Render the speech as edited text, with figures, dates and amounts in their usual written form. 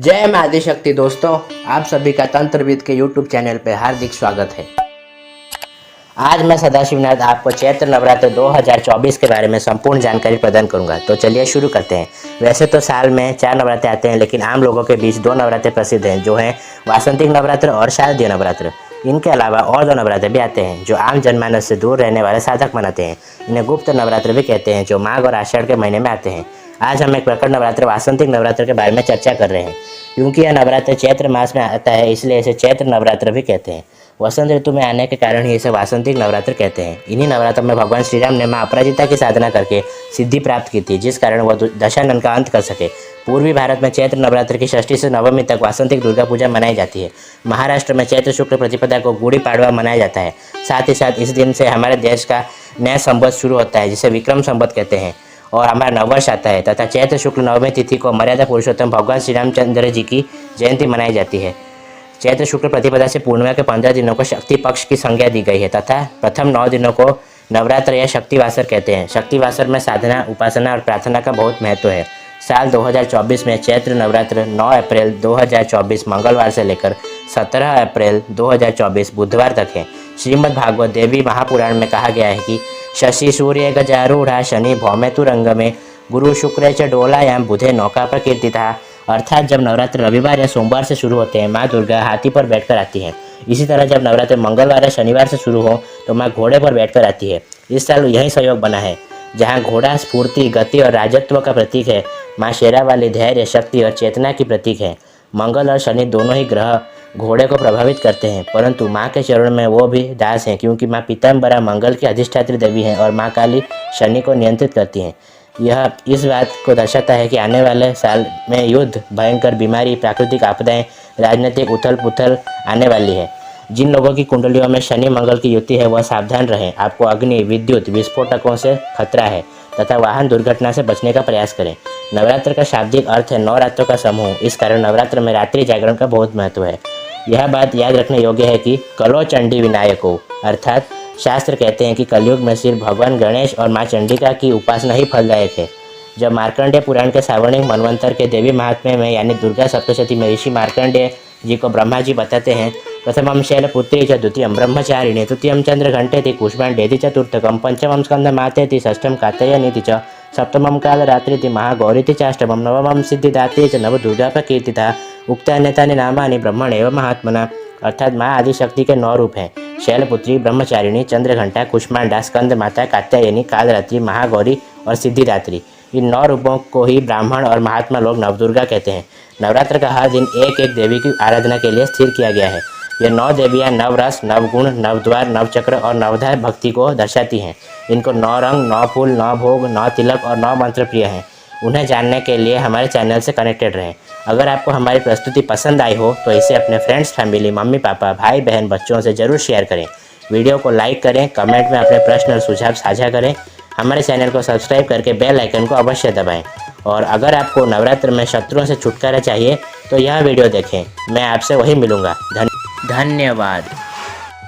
जय मां आदिशक्ति। दोस्तों, आप सभी का तंत्रविद के YouTube चैनल पे हार्दिक स्वागत है। आज मैं सदाशिवनाथ आपको चैत्र नवरात्र 2024 के बारे में संपूर्ण जानकारी प्रदान करूंगा। तो चलिए शुरू करते हैं। वैसे तो साल में 4 नवरात्रे आते हैं, लेकिन आम लोगों के बीच 2 नवरात्रे प्रसिद्ध हैं, जो हैं वासंतिक नवरात्र और शारदीय नवरात्र। इनके अलावा और 2 नवरात्रे भी आते हैं जो आम जनमानस से दूर रहने वाले साधक मनाते हैं। इन्हें गुप्त नवरात्र भी कहते हैं, जो माघ और आषाढ़ के महीने में आते हैं। आज हम एक प्रकट नवरात्र वासंतिक नवरात्र के बारे में चर्चा कर रहे हैं। क्योंकि यह नवरात्र चैत्र मास में आता है, इसलिए इसे चैत्र नवरात्र भी कहते हैं। वसंत ऋतु में आने के कारण ही इसे वासंतिक नवरात्र कहते हैं। इन्हीं नवरात्रों में भगवान श्री राम ने मां अपराजिता की साधना करके सिद्धि प्राप्त की थी, जिस कारण वह दशानन का अंत कर सके। पूर्वी भारत में चैत्र नवरात्र की षष्ठी से नवमी तक वासंतिक दुर्गा पूजा मनाई जाती है। महाराष्ट्र में चैत्र शुक्ल प्रतिपदा को गुड़ी पाड़वा मनाया जाता है। साथ ही साथ इस दिन से हमारे देश का नया संवत शुरू होता है, जिसे विक्रम संवत कहते हैं, और हमारा नववर्ष आता है। तथा चैत्र शुक्ल नवमी तिथि को मर्यादा पुरुषोत्तम भगवान श्री रामचंद्र जी की जयंती मनाई जाती है। चैत्र शुक्ल प्रतिपदा से पूर्णिमा के 15 दिनों को शक्ति पक्ष की संज्ञा दी गई है, तथा प्रथम 9 दिनों को नवरात्र या शक्तिवासर कहते हैं। शक्तिवासर में साधना, उपासना और प्रार्थना का बहुत महत्व है। साल 2024 में चैत्र नवरात्र 9 अप्रैल 2024 मंगलवार से लेकर 17 अप्रैल 2024 बुधवार तक है। श्रीमद् भागवत देवी महापुराण में कहा गया है कि शशि सूर्य गजारूढ़ा शनि भौमेतु रंग में गुरु शुक्र च डोलायाम बुधे नौका प्रकीर्तिता। अर्थात जब नवरात्र रविवार या सोमवार से शुरू होते हैं, माँ दुर्गा हाथी पर बैठकर आती हैं। इसी तरह जब नवरात्र मंगलवार या शनिवार से शुरू हो तो माँ घोड़े पर बैठकर आती है। इस साल यही संयोग बना है। जहाँ घोड़ा स्फूर्ति, गति और राजत्व का प्रतीक है, माँ शेरावाली धैर्य, शक्ति और चेतना की प्रतीक है। मंगल और शनि दोनों ही ग्रह घोड़े को प्रभावित करते हैं, परंतु माँ के चरण में वो भी दास हैं, क्योंकि माँ पीताम्बरा मंगल की अधिष्ठात्री देवी हैं और माँ काली शनि को नियंत्रित करती हैं। यह इस बात को दर्शाता है कि आने वाले साल में युद्ध, भयंकर बीमारी, प्राकृतिक आपदाएं, राजनीतिक उथल पुथल आने वाली है। जिन लोगों की कुंडलियों में शनि मंगल की युति है, वह सावधान रहें। आपको अग्नि, विद्युत, विस्फोटकों से खतरा है तथा वाहन दुर्घटना से बचने का प्रयास करें। नवरात्र का शाब्दिक अर्थ है 9 रात्रों का समूह। इस कारण नवरात्र में रात्रि जागरण का बहुत महत्व है। यह बात याद रखने योग्य है कि कलो चंडी विनायको, अर्थात शास्त्र कहते हैं कि कलयुग में सिर्फ भगवान गणेश और माँ चंडिका की उपासना ही फलदायक है। जब मार्कंडेय पुराण के सावर्णिक मनवंतर के देवी महात्म्य में यानी दुर्गा सप्तशती में ऋषि मार्कंडेय जी को ब्रह्मा जी बताते हैं, प्रथमं शैलपुत्री च द्वितीयं ब्रह्मचारिणी तृतीयं चंद्रघंटेति कुष्मांडेति चतुर्थकं पंचमं स्कंदमातेति षष्ठं कात्यायनीति च सप्तमं कालरात्रिति महागौरीति चाष्टमं नवमं सिद्धिदात्री च नवदुर्गा प्रकीर्तिता। उक्तान्यतानि नामानि ब्रह्मणेव महात्मना। अर्थात माँ आदिशक्ति के 9 रूप हैं: शैलपुत्री, ब्रह्मचारिणी, चंद्रघंटा, कुष्मांडा, स्कंद माता, कात्यायनी, कालरात्रि, महागौरी और सिद्धिदात्री। इन 9 रूपों को ही ब्राह्मण और महात्मा लोग नवदुर्गा कहते हैं। नवरात्र का हर दिन एक एक देवी की आराधना के लिए स्थिर किया गया है। ये 9 देवियाँ नवरस, नवगुण, नवद्वार, नवचक्र और नवधा भक्ति को दर्शाती हैं। इनको 9 रंग, 9 फूल, 9 भोग, 9 तिलक और 9 मंत्र प्रिय हैं। उन्हें जानने के लिए हमारे चैनल से कनेक्टेड रहें। अगर आपको हमारी प्रस्तुति पसंद आई हो तो इसे अपने फ्रेंड्स, फैमिली, मम्मी पापा, भाई बहन, बच्चों से ज़रूर शेयर करें। वीडियो को लाइक करें, कमेंट में अपने प्रश्न और सुझाव साझा करें। हमारे चैनल को सब्सक्राइब करके बेल आइकन को अवश्य दबाएं। और अगर आपको नवरात्र में शत्रुओं से छुटकारा चाहिए तो यह वीडियो देखें। मैं आपसे वही मिलूँगा। धन्यवाद।